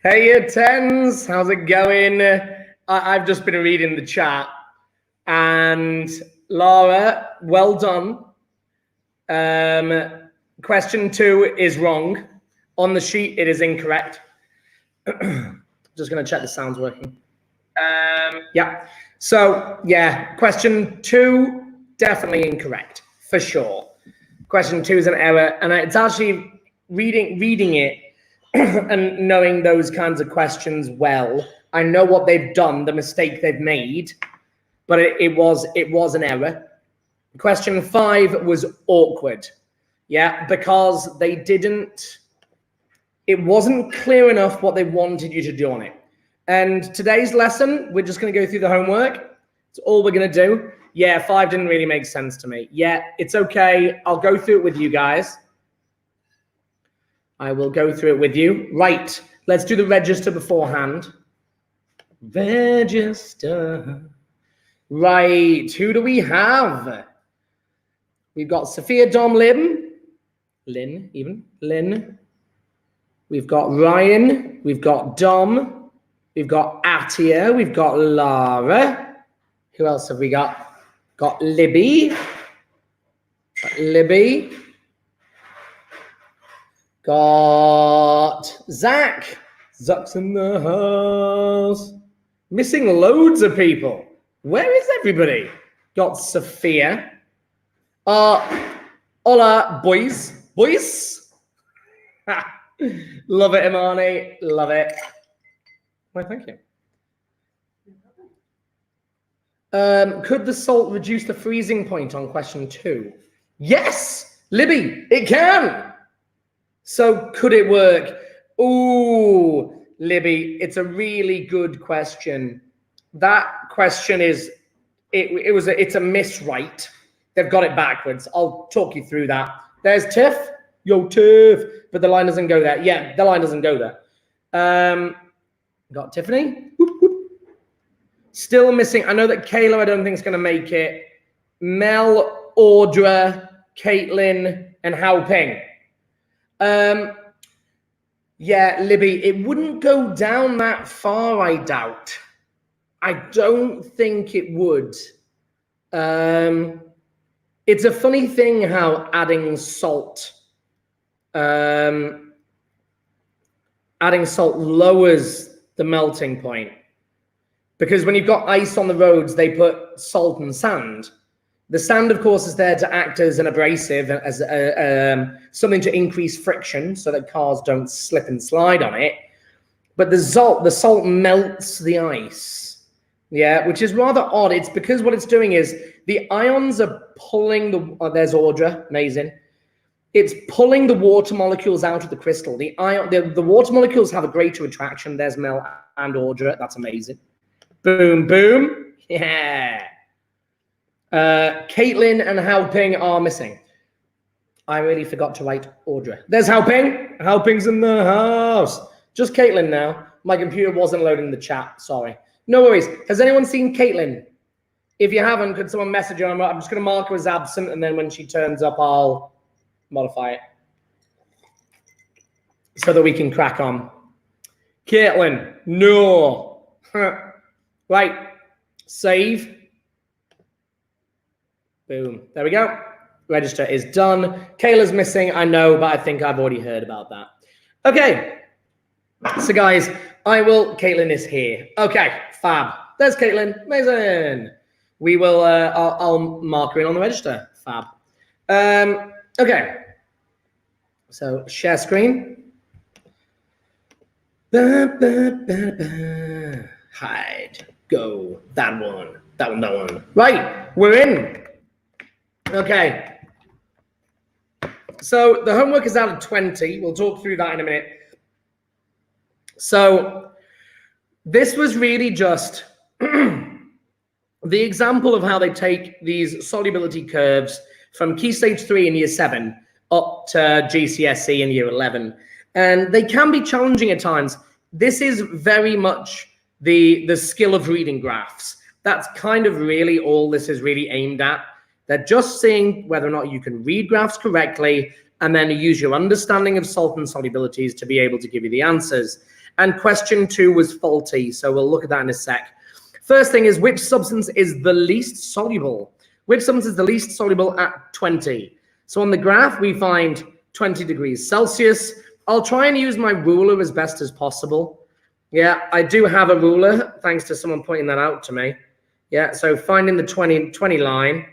Hey, year 10s, how's it going? I've just been reading the chat, and Laura, well done. Question 2 is wrong. On the sheet, it is incorrect. Just going to check the sound's working. Yeah. So, yeah, question 2, definitely incorrect, for sure. Question 2 is an error, and it's actually reading it and knowing those kinds of questions well. I know what they've done, the mistake they've made, but it was an error. Question 5 was awkward. Yeah, because they didn't, it wasn't clear enough what they wanted you to do on it. And today's lesson, we're just going to go through the homework. It's all we're going to do. Yeah, 5 didn't really make sense to me. Yeah, it's okay. I'll go through it with you guys. I will go through it with you. Right, let's do the register beforehand. Register. Right, who do we have? We've got Sophia, Dom, Lynn. We've got Ryan. We've got Dom. We've got Atia. We've got Lara. Who else have we got? Got Libby. Got Zach. Zach's in the house. Missing loads of people. Where is everybody? Got Sophia. Hola, boys. Love it, Imani. Love it. Why, thank you. Could the salt reduce the freezing point on question 2? Yes, Libby, it can. So could it work? Ooh, Libby, it's a really good question. That question is, it's a miswrite. They've got it backwards. I'll talk you through that. There's Tiff. Yo, Tiff. But the line doesn't go there. Yeah, the line doesn't go there. Got Tiffany. Whoop, whoop. Still missing. I know that Kayla, I don't think is going to make it. Mel, Audra, Caitlin, and Hao Ping. Yeah, Libby, it wouldn't go down that far, I doubt. I don't think it would. It's a funny thing how adding salt lowers the melting point. Because when you've got ice on the roads, they put salt and sand. The sand, of course, is there to act as an abrasive, as something to increase friction so that cars don't slip and slide on it. But the salt melts the ice, yeah, which is rather odd. It's because what it's doing is the ions are pulling there's Audra, amazing. It's pulling the water molecules out of the crystal. The water molecules have a greater attraction. There's Mel and Audra. That's amazing. Boom, boom. Yeah. Caitlin and Hao Ping are missing. I really forgot to write Audra. There's Hao Ping. Hao Ping's in the house. Just Caitlin now. My computer wasn't loading the chat. Sorry. No worries. Has anyone seen Caitlin? If you haven't, could someone message her? I'm just going to mark her as absent, and then when she turns up, I'll modify it so that we can crack on. Caitlin, no. Right. Save. Boom. There we go. Register is done. Kayla's missing, I know, but I think I've already heard about that. Okay. So, guys, Caitlin is here. Okay, fab. There's Caitlin. Amazing. We will, I'll mark her in on the register. Fab. Okay. So, share screen. Hide. Go. That one. Right. We're in. Okay, so the homework is out of 20. We'll talk through that in a minute. So this was really just the example of how they take these solubility curves from Key Stage 3 in Year 7 up to GCSE in Year 11. And they can be challenging at times. This is very much the skill of reading graphs. That's kind of really all this is really aimed at. They're just seeing whether or not you can read graphs correctly and then use your understanding of salt and solubilities to be able to give you the answers. And question 2 was faulty. So we'll look at that in a sec. First thing is, which substance is the least soluble? Which substance is the least soluble at 20? So on the graph, we find 20 degrees Celsius. I'll try and use my ruler as best as possible. Yeah, I do have a ruler, thanks to someone pointing that out to me. Yeah, so finding the 20 line.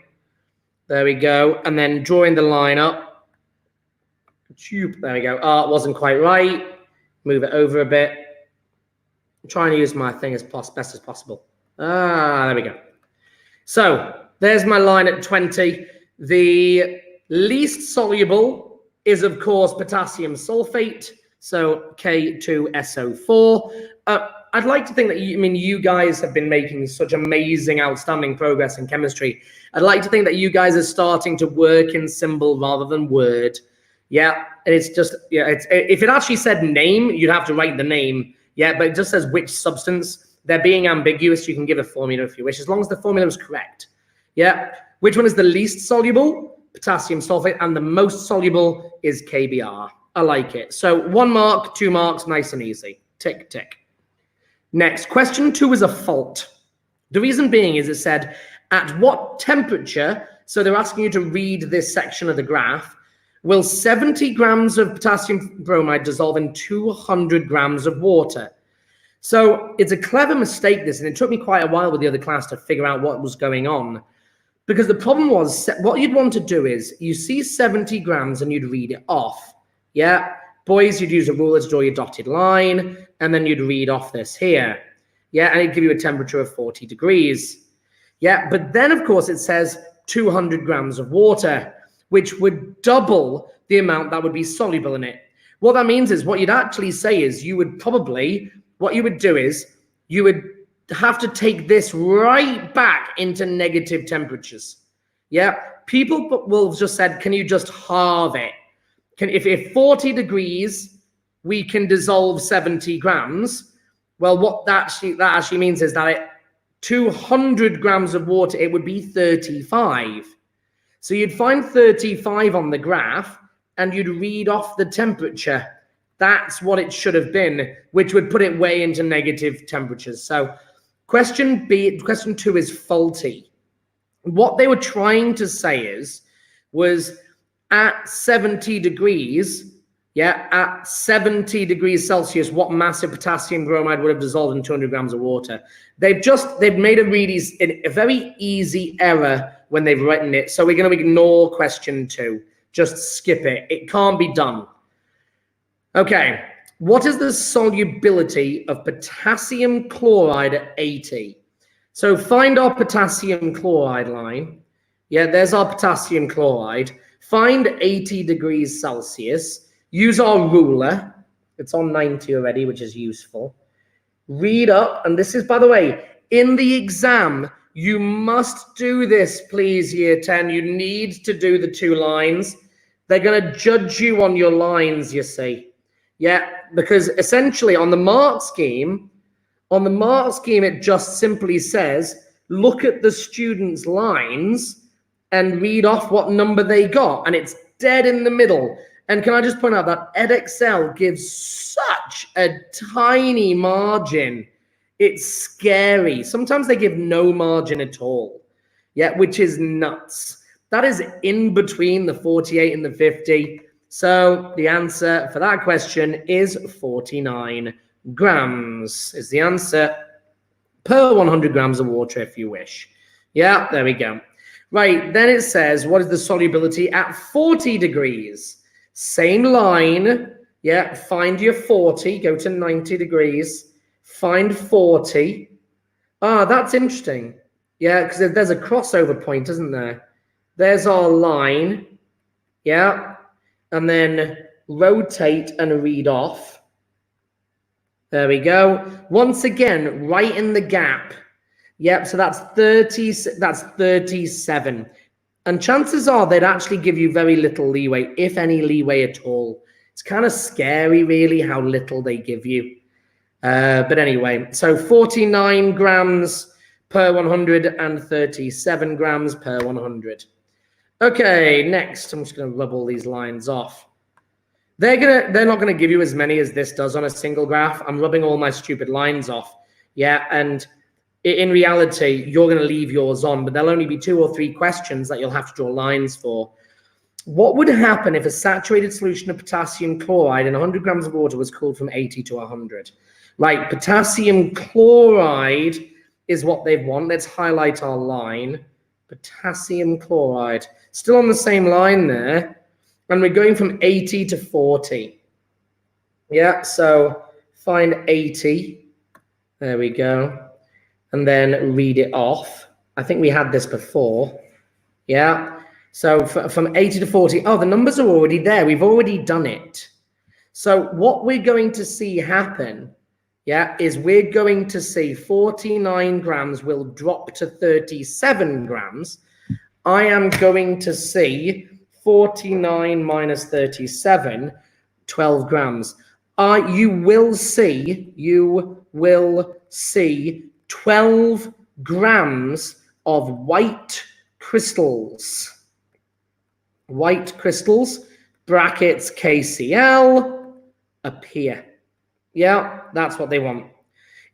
There we go. And then drawing the line up. There we go. Oh, it wasn't quite right. Move it over a bit. I'm trying to use my thing as best as possible. There we go. So there's my line at 20. The least soluble is, of course, potassium sulfate. So K2SO4. I'd like to think that, you guys have been making such amazing, outstanding progress in chemistry. I'd like to think that you guys are starting to work in symbol rather than word. Yeah, it's just, yeah, if it actually said name, you'd have to write the name. Yeah, but it just says which substance. They're being ambiguous. You can give a formula if you wish, as long as the formula is correct. Yeah, which one is the least soluble? Potassium sulfate, and the most soluble is KBr. I like it. So 1 mark, 2 marks, nice and easy. Tick, tick. Next, question 2 is a fault. The reason being is it said, at what temperature, so they're asking you to read this section of the graph, will 70 grams of potassium bromide dissolve in 200 grams of water? So it's a clever mistake, this, and it took me quite a while with the other class to figure out what was going on. Because the problem was, what you'd want to do is, you see 70 grams and you'd read it off. Yeah, boys, you'd use a ruler to draw your dotted line, and then you'd read off this here. Yeah, and it'd give you a temperature of 40 degrees. Yeah, but then, of course, it says 200 grams of water, which would double the amount that would be soluble in it. What that means is, what you'd actually say is, what you would do is, you would have to take this right back into negative temperatures. Yeah, people will just said, can you just halve it? If 40 degrees, we can dissolve 70 grams. Well, what that actually means is that at 200 grams of water, it would be 35. So you'd find 35 on the graph, and you'd read off the temperature. That's what it should have been, which would put it way into negative temperatures. So question 2 is faulty. What they were trying to say was at 70 degrees, yeah, at 70 degrees Celsius, what mass of potassium bromide would have dissolved in 200 grams of water? They've made a very easy error when they've written it. So we're going to ignore question 2. Just skip it. It can't be done. Okay. What is the solubility of potassium chloride at 80? So find our potassium chloride line. Yeah, there's our potassium chloride. Find 80 degrees Celsius. Use our ruler. It's on 90 already, which is useful. Read up, and this is, by the way, in the exam, you must do this, please, year 10. You need to do the 2 lines. They're going to judge you on your lines, you see. Yeah, because essentially on the mark scheme, it just simply says, look at the students' lines and read off what number they got. And it's dead in the middle. And can I just point out that Edexcel gives such a tiny margin. It's scary. Sometimes they give no margin at all. Yeah, which is nuts. That is in between the 48 and the 50. So the answer for that question is 49 grams is the answer per 100 grams of water, if you wish. Yeah, there we go. Right, then it says, what is the solubility at 40 degrees? Same line. Yeah, find your 40, go to 90 degrees, find 40. That's interesting. Yeah, because there's a crossover point, isn't there? There's our line. Yeah. And then rotate and read off. There we go. Once again, right in the gap. Yep, so that's 30, that's 37. And chances are they'd actually give you very little leeway, if any leeway at all. It's kind of scary, really, how little they give you. But anyway, so 49 grams per 100 and 37 grams per 100. Okay, next, I'm just going to rub all these lines off. They're not gonna give you as many as this does on a single graph. I'm rubbing all my stupid lines off. Yeah, and in reality, you're gonna leave yours on, but there'll only be 2 or 3 questions that you'll have to draw lines for. What would happen if a saturated solution of potassium chloride in 100 grams of water was cooled from 80 to 100? Right, potassium chloride is what they want. Let's highlight our line. Potassium chloride. Still on the same line there. And we're going from 80 to 40. Yeah, so find 80. There we go. And then read it off. I think we had this before. Yeah. So from 80 to 40, oh, the numbers are already there. We've already done it. So what we're going to see happen, yeah, is we're going to see 49 grams will drop to 37 grams. I am going to see 49 minus 37, 12 grams. You will see 12 grams of white crystals. White crystals, brackets KCl, appear. Yeah, that's what they want.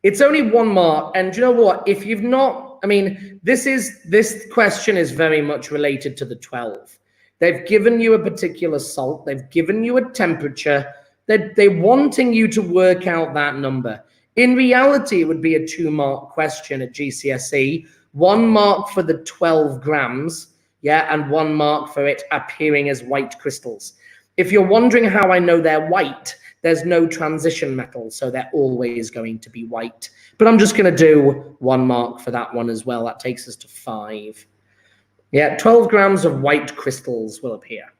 It's only 1 mark. And do you know what? If you've not, I mean, this question is very much related to the 12. They've given you a particular salt. They've given you a temperature. They're wanting you to work out that number. In reality, it would be a 2-mark question at GCSE. 1 mark for the 12 grams. Yeah, and 1 mark for it appearing as white crystals. If you're wondering how I know they're white, there's no transition metal, so they're always going to be white. But I'm just going to do 1 mark for that one as well. That takes us to 5. Yeah, 12 grams of white crystals will appear.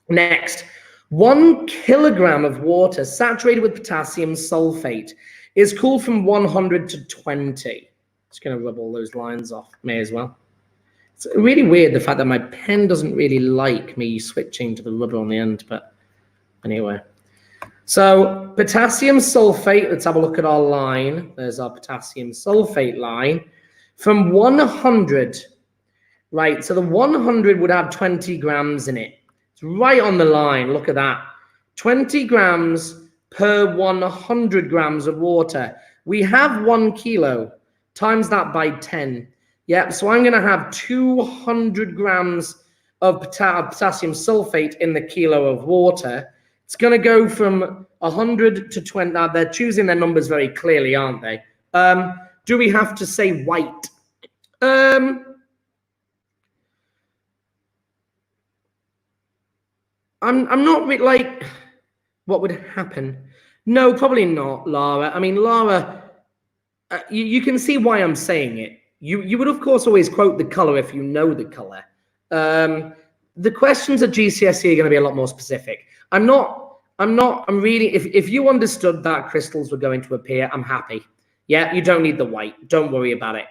Next, 1 kilogram of water saturated with potassium sulfate is cooled from 100 to 20. Just going to rub all those lines off. May as well. It's really weird, the fact that my pen doesn't really like me switching to the rubber on the end, but anyway. So potassium sulfate, let's have a look at our line. There's our potassium sulfate line. From 100, right, so the 100 would have 20 grams in it. It's right on the line, look at that. 20 grams per 100 grams of water. We have 1 kilo, times that by 10. Yep, so I'm going to have 200 grams of potassium sulfate in the kilo of water. It's going to go from 100 to 20. Now, they're choosing their numbers very clearly, aren't they? Do we have to say white? I'm not really like, what would happen? No, probably not, Lara. I mean, Lara, you can see why I'm saying it. You would, of course, always quote the color if you know the color. The questions at GCSE are going to be a lot more specific. I'm really, if you understood that crystals were going to appear, I'm happy. Yeah, you don't need the white. Don't worry about it.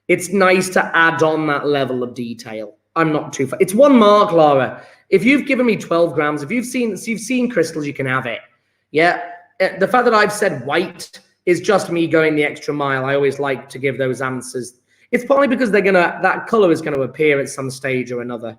It's nice to add on that level of detail. I'm not too far. It's 1 mark, Lara. If you've given me 12 grams, if you've seen crystals, you can have it. Yeah. The fact that I've said white is just me going the extra mile. I always like to give those answers. It's probably because that color is going to appear at some stage or another.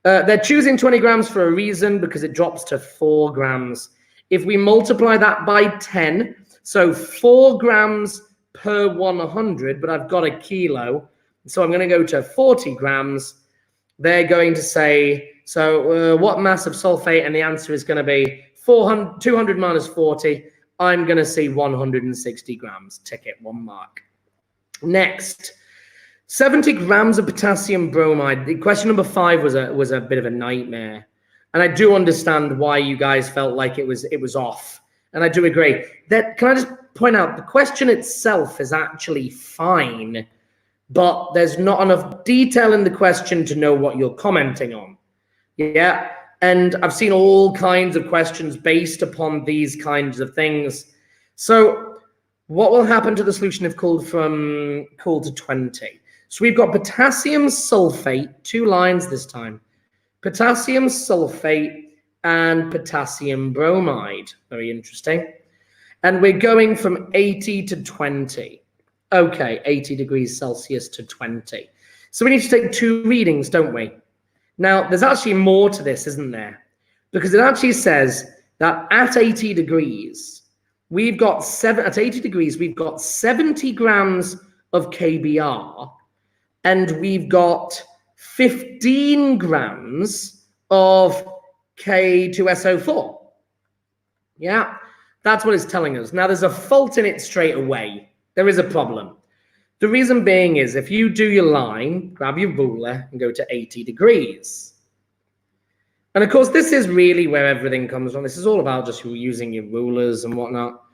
They're choosing 20 grams for a reason, because it drops to 4 grams. If we multiply that by 10, so 4 grams per 100, but I've got a kilo, so I'm going to go to 40 grams. They're going to say, so what mass of sulfate? And the answer is going to be 200 minus 40. I'm going to see 160 grams. Tick it, 1 mark. Next, 70 grams of potassium bromide. The question number 5 was a bit of a nightmare. And I do understand why you guys felt like it was off. And I do agree. Can I just point out, the question itself is actually fine, but there's not enough detail in the question to know what you're commenting on. Yeah. And I've seen all kinds of questions based upon these kinds of things. So what will happen to the solution if cooled to 20? So we've got potassium sulfate, 2 lines this time. Potassium sulfate and potassium bromide. Very interesting. And we're going from 80 to 20. Okay, 80 degrees Celsius to 20. So we need to take 2 readings, don't we? Now, there's actually more to this, isn't there? because it actually says that at 80 degrees, we've got 70 grams of KBr, and we've got 15 grams of K2SO4. Yeah, that's what it's telling us. Now, there's a fault in it straight away. There is a problem. The reason being is if you do your line, grab your ruler and go to 80 degrees. And of course, this is really where everything comes from. This is all about just using your rulers and whatnot.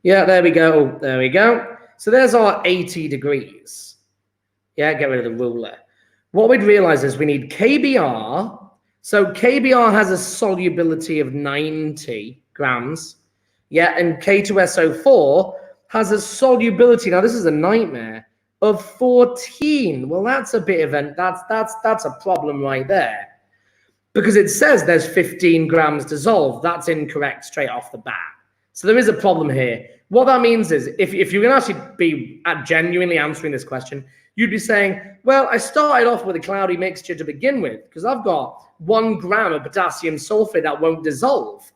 Yeah, there we go. There we go. So there's our 80 degrees. Yeah, get rid of the ruler. What we'd realize is we need KBr. So KBr has a solubility of 90 grams. Yeah, and K2SO4 has a solubility. Now, this is a nightmare. Of 14. Well, that's a bit of that's a problem right there, because it says there's 15 grams dissolved. That's incorrect straight off the bat. So there is a problem here. What that means is if you're going to actually be genuinely answering this question, you'd be saying, well, I started off with a cloudy mixture to begin with because I've got 1 gram of potassium sulfate that won't dissolve.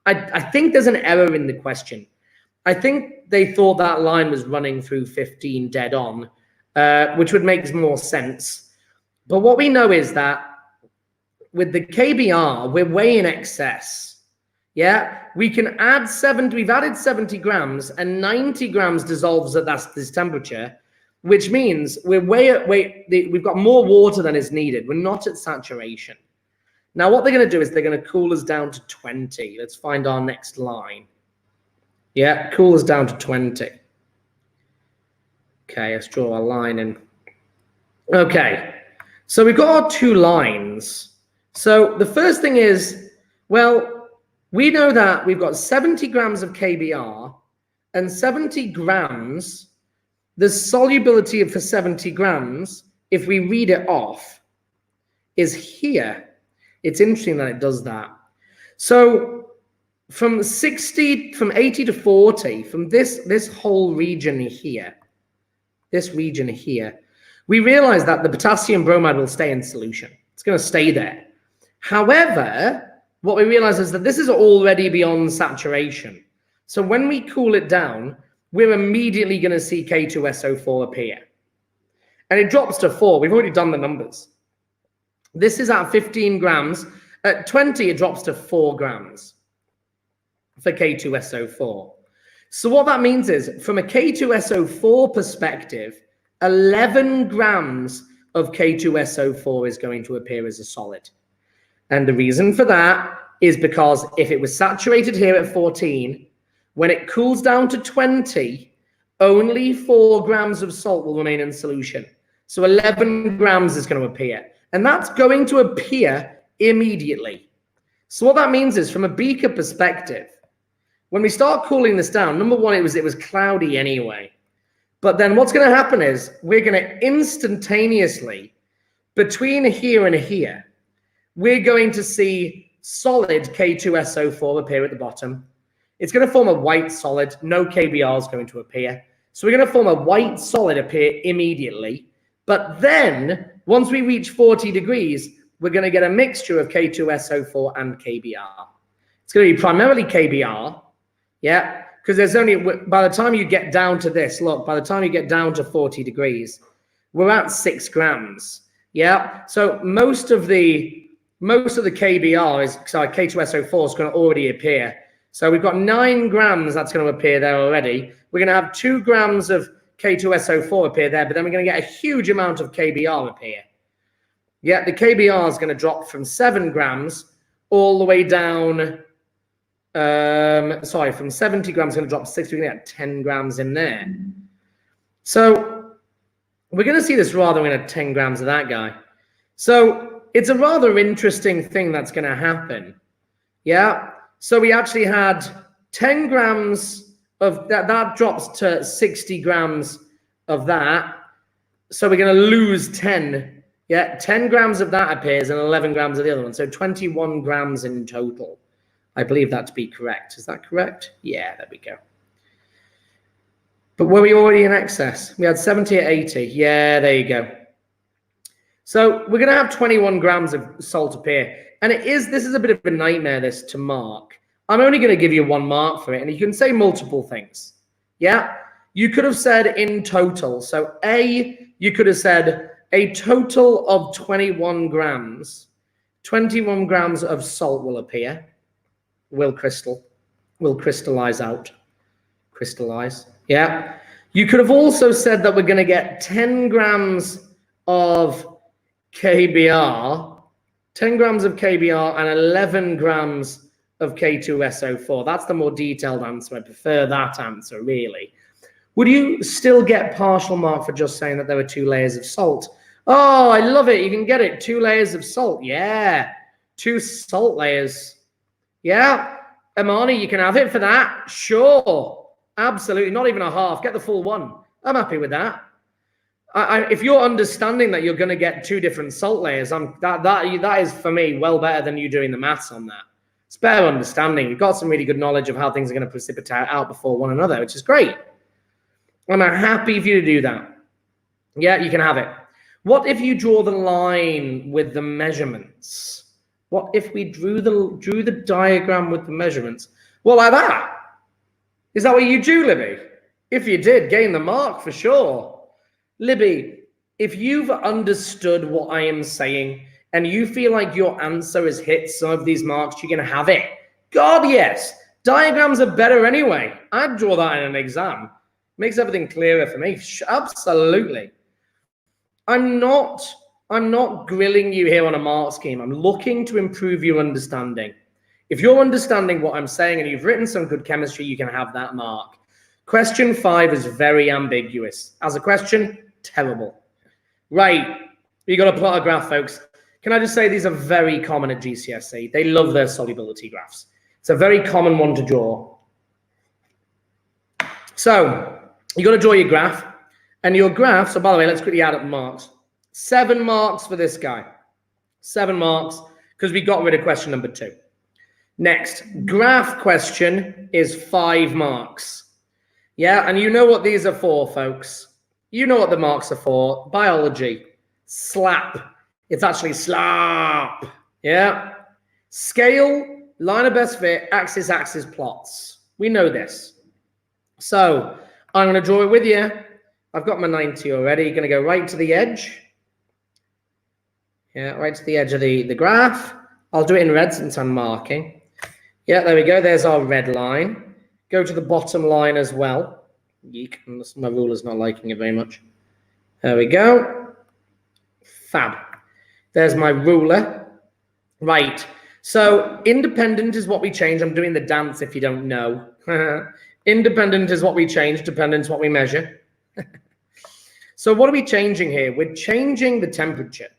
I think there's an error in the question. I think they thought that line was running through 15 dead on, which would make more sense. But what we know is that with the KBr, we're way in excess. Yeah, we can add 70, we've added 70 grams and 90 grams dissolves at this temperature, which means we've got more water than is needed. We're not at saturation. Now, what they're going to do is they're going to cool us down to 20. Let's find our next line. Yeah, cool us down to 20. Okay, let's draw our line in. Okay, so we've got our 2 lines. So the first thing is, well, we know that we've got 70 grams of KBr and 70 grams. The solubility for 70 grams, if we read it off, is here. It's interesting that it does that. So from 80 to 40, from this whole region here, we realize that the potassium bromide will stay in solution. It's going to stay there. However, what we realize is that this is already beyond saturation. So when we cool it down, we're immediately going to see K2SO4 appear. And it drops to 4. We've already done the numbers. This is at 15 grams. At 20, it drops to 4 grams for K2SO4. So what that means is, from a K2SO4 perspective, 11 grams of K2SO4 is going to appear as a solid. And the reason for that is because if it was saturated here at 14, when it cools down to 20, only 4 grams of salt will remain in solution. So 11 grams is going to appear. And that's going to appear immediately. So what that means is, from a beaker perspective, when we start cooling this down, number one, it was cloudy anyway. But then what's going to happen is we're going to instantaneously, between here and here, we're going to see solid K2SO4 appear at the bottom. It's going to form a white solid. No KBr is going to appear. So we're going to form a white solid appear immediately. But then, once we reach 40 degrees, we're going to get a mixture of K2SO4 and KBr. It's going to be primarily KBr, yeah, because there's only, by the time you get down to this, look, by the time you get down to 40 degrees, we're at 6 grams, yeah? So most of the KBr is, sorry, K2SO4 is going to already appear. So we've got 9 grams that's going to appear there already. We're going to have 2 grams of K2SO4 appear there, but then we're going to get a huge amount of KBr appear. Yeah, the KBr is going to drop from 7 grams all the way down, from 70 grams, going to drop to 6. We're going to get 10 grams in there. So we're going to see this rather than 10 grams of that guy. So it's a rather interesting thing that's going to happen. Yeah. So we actually had 10 grams of that drops to 60 grams of that. So we're going to lose 10. Yeah. 10 grams of that appears and 11 grams of the other one. So 21 grams in total. I believe that to be correct. Is that correct? Yeah, there we go. But were we already in excess? We had 70 at 80. Yeah, there you go. So we're going to have 21 grams of salt appear. And this is a bit of a nightmare, this, to mark. I'm only going to give you 1 mark for it, and you can say multiple things. Yeah? You could have said in total. So you could have said a total of 21 grams. 21 grams of salt will appear, will crystallize out. Crystallize. Yeah. You could have also said that we're going to get 10 grams of KBr, 10 grams of KBr and 11 grams of K2SO4. That's the more detailed answer. I prefer that answer, really. Would you still get partial mark for just saying that there were 2 layers of salt? Oh, I love it. You can get it. 2 layers of salt. Yeah. 2 salt layers. Yeah. Amani, you can have it for that. Sure. Absolutely. Not even a half. Get the full 1. I'm happy with that. If you're understanding that you're going to get 2 different salt layers, that is for me well better than you doing the maths on that. It's better understanding. You've got some really good knowledge of how things are going to precipitate out before one another, which is great. I'm happy for you to do that. Yeah, you can have it. What if you draw the line with the measurements? What if we drew the diagram with the measurements? Well, like that. Is that what you do, Libby? If you did, gain the mark for sure. Libby, if you've understood what I am saying and you feel like your answer has hit some of these marks, you're going to have it. God, yes. Diagrams are better anyway. I'd draw that in an exam. Makes everything clearer for me. Absolutely. I'm not grilling you here on a mark scheme. I'm looking to improve your understanding. If you're understanding what I'm saying and you've written some good chemistry, you can have that mark. Question 5 is very ambiguous. As a question, terrible. Right, you got to plot a graph, folks. Can I just say these are very common at GCSE. They love their solubility graphs. It's a very common one to draw. So you got to draw your graph, and your graph. So by the way, let's quickly add up the marks. 7 marks for this guy. 7 marks because we got rid of question number 2. Next, graph question is 5 marks. Yeah, and you know what these are for, folks. You know what the marks are for. Biology. SLAP. It's actually SLAP. Yeah. Scale, line of best fit, axis plots. We know this. So I'm going to draw it with you. I've got my 90 already. Going to go right to the edge. Yeah, right to the edge of the graph. I'll do it in red since I'm marking. Yeah, there we go. There's our red line. Go to the bottom line as well. Yeek, my ruler's not liking it very much. There we go. Fab. There's my ruler. Right. So independent is what we change. I'm doing the dance if you don't know. Independent is what we change. Dependent is what we measure. So what are we changing here? We're changing the temperature.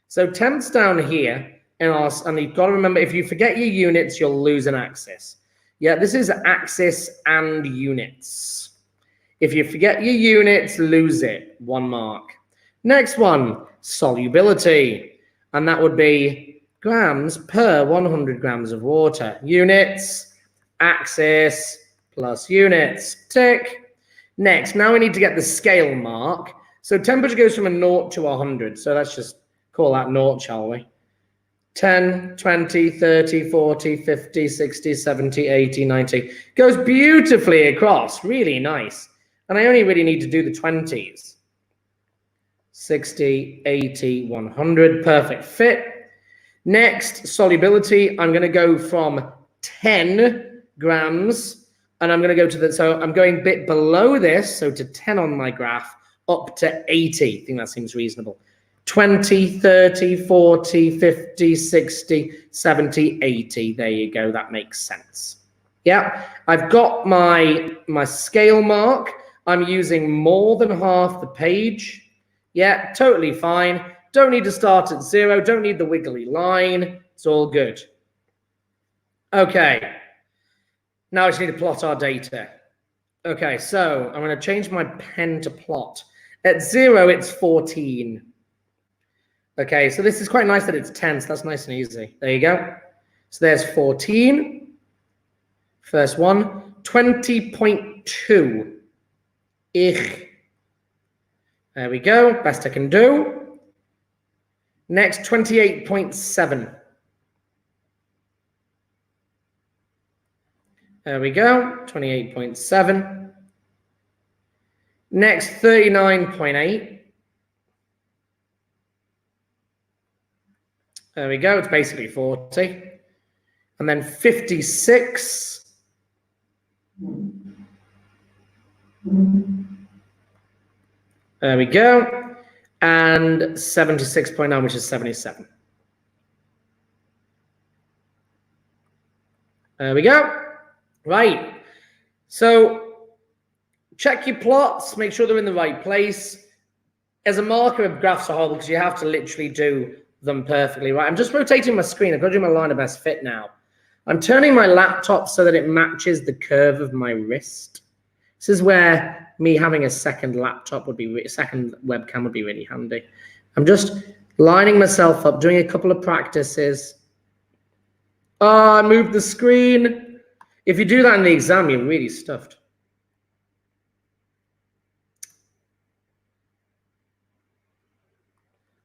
So temp's down here. And you've got to remember, if you forget your units, you'll lose an axis. Yeah, this is axis and units. If you forget your units, lose it. 1 mark. Next one, solubility. And that would be grams per 100 grams of water. Units, axis, plus units. Tick. Next, now we need to get the scale mark. So temperature goes from a 0 to 100. So let's just call that 0, shall we? 10, 20, 30, 40, 50, 60, 70, 80, 90. Goes beautifully across. Really nice. And I only really need to do the 20s. 60, 80, 100. Perfect fit. Next, solubility. I'm going to go from 10 grams. And I'm going to go to the, so I'm going a bit below this. So to 10 on my graph, up to 80. I think that seems reasonable. 20, 30, 40, 50, 60, 70, 80. There you go. That makes sense. Yeah, I've got my scale mark. I'm using more than half the page. Yeah, totally fine. Don't need to start at 0. Don't need the wiggly line. It's all good. Okay. Now I just need to plot our data. Okay, so I'm going to change my pen to plot. At 0, it's 14. Okay, so this is quite nice that it's 10, so that's nice and easy. There you go. So there's 14. First one. 20.2. Ich. There we go. Best I can do. Next, 28.7. There we go, 28.7. Next, 39.8. There we go, it's basically 40. And then 56. There we go. And 76.9, which is 77. There we go. Right. So check your plots, make sure they're in the right place. As a marker of graphs are horrible because you have to literally do them perfectly, right? I'm just rotating my screen. I've got to do my line of best fit now. I'm turning my laptop so that it matches the curve of my wrist. This is where me having a second laptop would be, second webcam would be really handy. I'm just lining myself up, doing a couple of practices. Oh, I moved the screen. If you do that in the exam, you're really stuffed.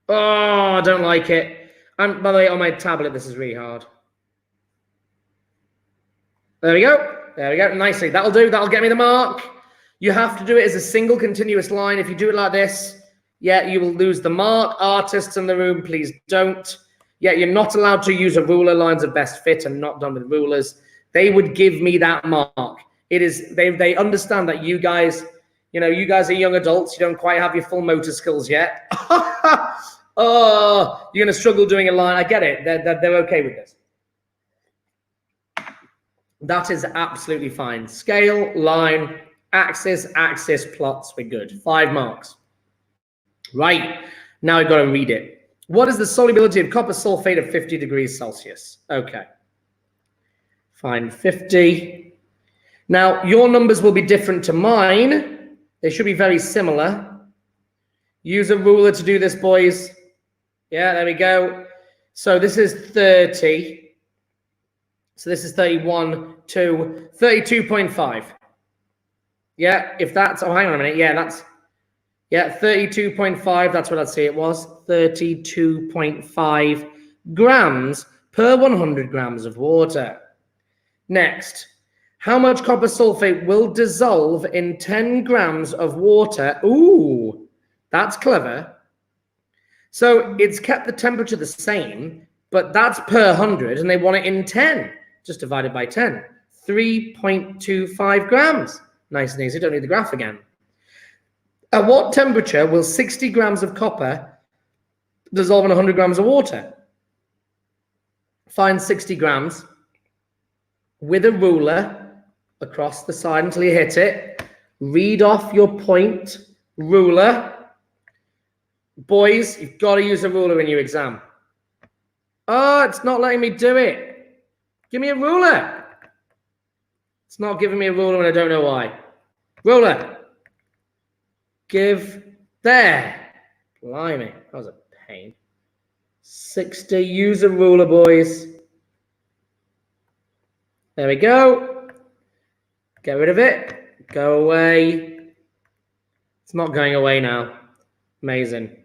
Oh, I don't like it. By the way, on my tablet, this is really hard. There we go. There we go. Nicely. That'll do. That'll get me the mark. You have to do it as a single continuous line. If you do it like this, yeah, you will lose the mark. Artists in the room, please don't. Yeah, you're not allowed to use a ruler. Lines of best fit and not done with rulers. They would give me that mark. It is, they understand that you guys, you guys are young adults. You don't quite have your full motor skills yet. Oh, you're going to struggle doing a line. I get it. They're okay with this. That is absolutely fine. Scale, line, axis, plots. We're good. 5 marks. Right. Now I've got to read it. What is the solubility of copper sulfate at 50 degrees Celsius? Okay. Find 50. Now, your numbers will be different to mine. They should be very similar. Use a ruler to do this, boys. Yeah, there we go. So this is 30. So this is 31 to 32.5. Yeah, if that's, oh, hang on a minute. Yeah, that's, yeah, 32.5. That's what I'd say it was. 32.5 grams per 100 grams of water. Next, how much copper sulfate will dissolve in 10 grams of water? Ooh, that's clever. So it's kept the temperature the same, but that's per 100, and they want it in 10. Just divided by 10. 3.25 grams. Nice and easy, don't need the graph again. At what temperature will 60 grams of copper dissolve in 100 grams of water? Find 60 grams with a ruler across the side until you hit it. Read off your point, ruler. Boys, you've got to use a ruler in your exam. Oh, it's not letting me do it. Give me a ruler. It's not giving me a ruler and I don't know why. Ruler. Give there. Blimey, that was a pain. 60, use a ruler, boys. There we go. Get rid of it. Go away. It's not going away now. Amazing.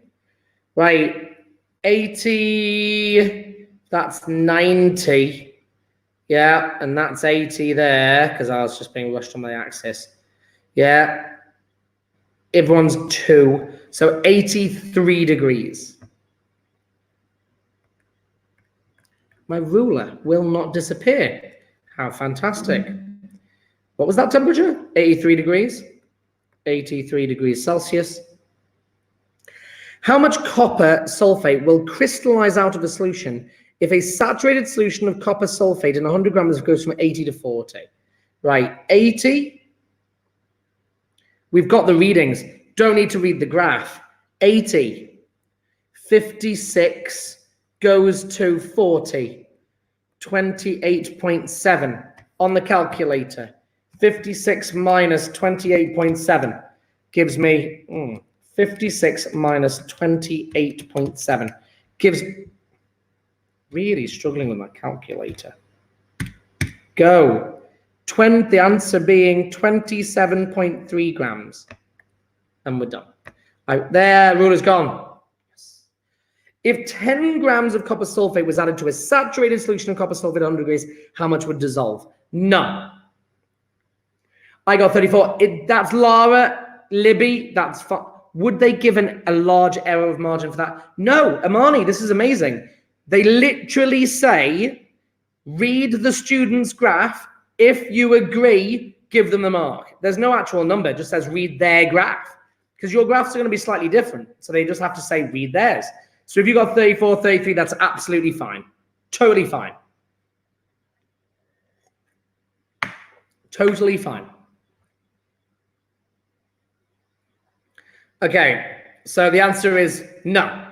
Right. 80. That's 90. Yeah, and that's 80 there because I was just being rushed on my axis. Yeah. Everyone's 2. So 83 degrees. My ruler will not disappear. How fantastic. What was that temperature? 83 degrees. 83 degrees Celsius. How much copper sulfate will crystallize out of a solution if a saturated solution of copper sulfate in 100 grams goes from 80 to 40? Right, 80. We've got the readings. Don't need to read the graph. 80. 56 goes to 40. 28.7 on the calculator. 56 minus 28.7 gives me 56 minus 28.7 gives, really struggling with my calculator. Go. The answer being 27.3 grams. And we're done. There, ruler's gone. Yes. If 10 grams of copper sulfate was added to a saturated solution of copper sulfate at 100 degrees, how much would dissolve? None. I got 34. That's Lara, Libby, that's fine. Would they give a large error of margin for that? No, Amani, this is amazing. They literally say, read the student's graph. If you agree, give them the mark. There's no actual number. It just says read their graph. Because your graphs are going to be slightly different. So they just have to say read theirs. So if you got 34, 33, that's absolutely fine. Totally fine. Totally fine. Okay, so the answer is no.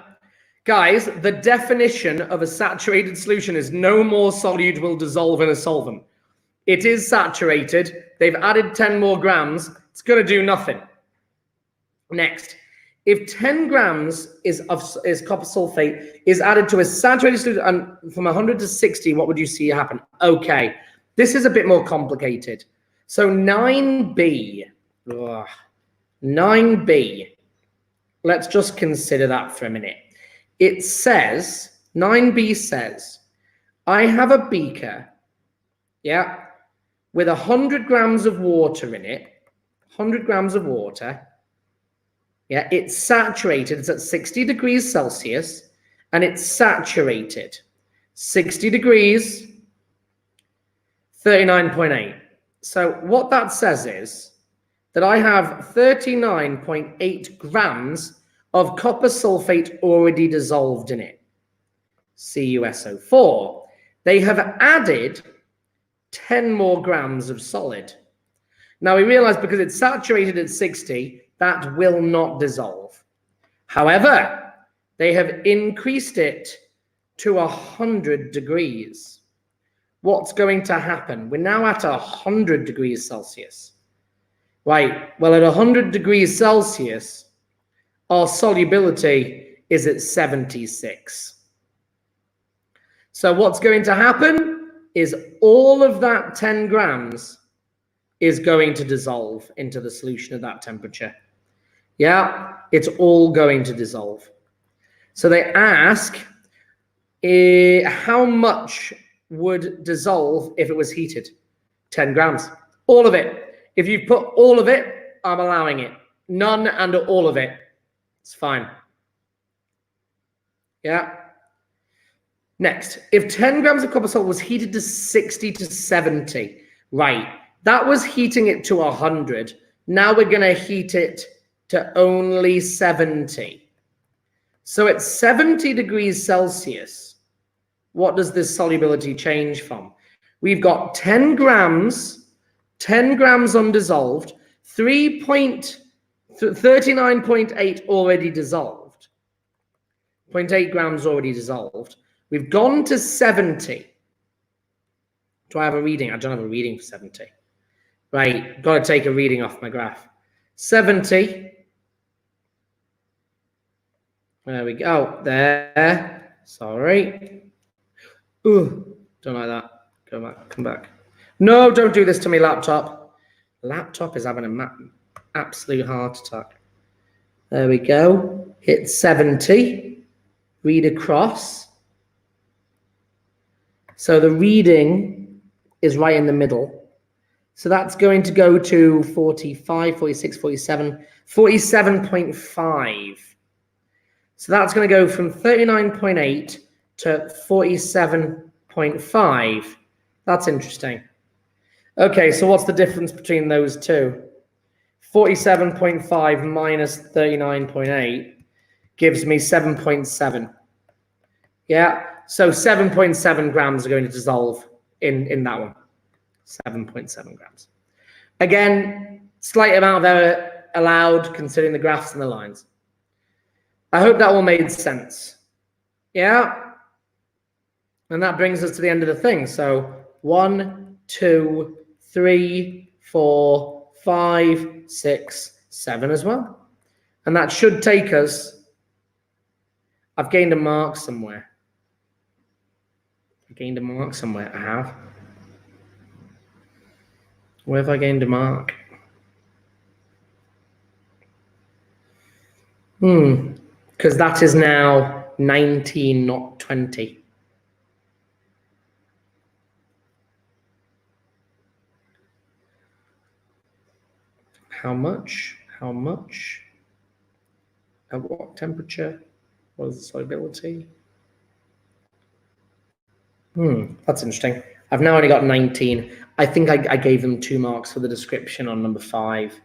Guys, the definition of a saturated solution is no more solute will dissolve in a solvent. It is saturated. They've added 10 more grams. It's going to do nothing. Next, if 10 grams is copper sulfate is added to a saturated solution and from 100 to 60, what would you see happen? Okay, this is a bit more complicated. So 9B, 9B, let's just consider that for a minute. It says, 9B says, I have a beaker, yeah, with 100 grams of water in it, 100 grams of water. Yeah, it's saturated. It's at 60 degrees Celsius, and it's saturated. 60 degrees, 39.8. So what that says is that I have 39.8 grams of copper sulfate already dissolved in it. CuSO4. They have added 10 more grams of solid. Now we realize because it's saturated at 60, that will not dissolve. However, they have increased it to 100 degrees. What's going to happen? We're now at 100 degrees Celsius. Right, well, at 100 degrees Celsius, our solubility is at 76. So what's going to happen is all of that 10 grams is going to dissolve into the solution at that temperature. Yeah, it's all going to dissolve. So they ask, how much would dissolve if it was heated? 10 grams. All of it. If you put all of it, I'm allowing it. None and all of it. It's fine. Yeah. Next, if 10 grams of copper salt was heated to 60 to 70, right, that was heating it to 100. Now we're going to heat it to only 70. So at 70 degrees Celsius, what does this solubility change from? We've got 10 grams undissolved, 39.8 already dissolved, 0.8 grams already dissolved. We've gone to 70. Do I have a reading? I don't have a reading for 70. Right, got to take a reading off my graph. 70. There we go. There. Sorry. Ooh, don't like that. Go back. Come back. No, don't do this to me, laptop. Laptop is having an absolute heart attack. There we go. Hit 70. Read across. So the reading is right in the middle. So that's going to go to 45, 46, 47, 47.5. So that's going to go from 39.8 to 47.5. That's interesting. Okay, so what's the difference between those two? 47.5 minus 39.8 gives me 7.7. Yeah, so 7.7 grams are going to dissolve in that one. 7.7 grams. Again, slight amount of error allowed considering the graphs and the lines. I hope that all made sense. Yeah? And that brings us to the end of the thing. So 1, 2, 3, 4, 5, 6, 7 as well. And that should take us, I've gained a mark somewhere. I have. Where have I gained a mark? Because that is now 19, not 20. How much? How much? At what temperature was the solubility? That's interesting. I've now only got 19. I think I gave them 2 marks for the description on number 5.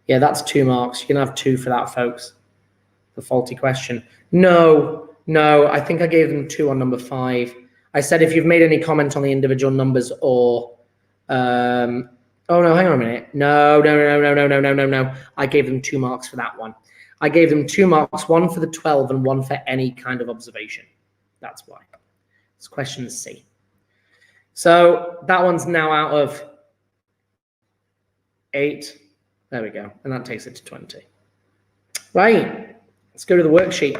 Yeah, that's 2 marks. You can have 2 for that, folks. The faulty question. No, I think I gave them 2 on number 5. I said if you've made any comment on the individual numbers or, oh no, hang on a minute. No. I gave them 2 marks for that one. I gave them 2 marks, 1 for the 12 and 1 for any kind of observation. That's why. It's question C. So that one's now out of 8. There we go. And that takes it to 20. Right. Let's go to the worksheet.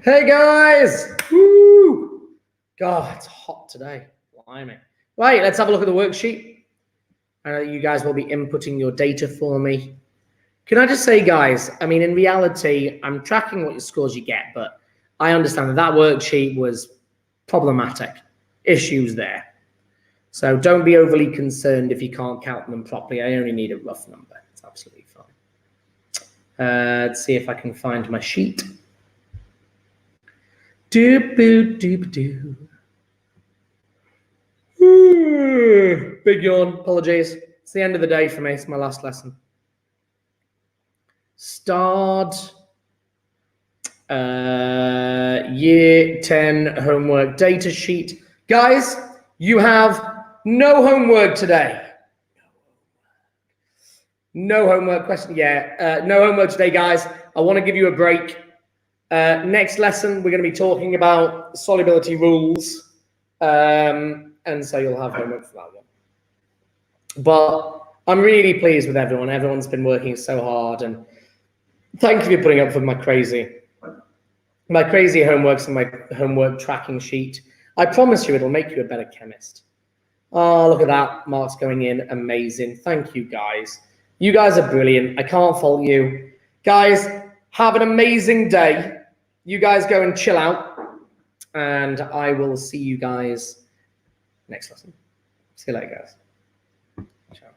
Hey guys! Woo! God, it's hot today. Blimey. Right, let's have a look at the worksheet. You guys will be inputting your data for me. Can I just say, guys, I mean, in reality, I'm tracking what your scores you get, but I understand that worksheet was problematic. Issues there. So don't be overly concerned if you can't count them properly. I only need a rough number. It's absolutely fine. Let's see if I can find my sheet. Big yawn. Apologies. It's the end of the day for me. It's my last lesson. Start year 10 homework data sheet. Guys, you have no homework today. No homework question. Yeah, no homework today, guys. I want to give you a break. Next lesson, we're going to be talking about solubility rules. And so you'll have homework for that one. But I'm really pleased with everyone. Everyone's been working so hard, and thank you for putting up with my crazy homeworks and my homework tracking sheet. I promise you it'll make you a better chemist. Oh, look at that. Marks going in. Amazing. Thank you, guys. You guys are brilliant. I can't fault you. Guys, have an amazing day. You guys go and chill out. And I will see you guys next lesson. See you later, guys. Ciao.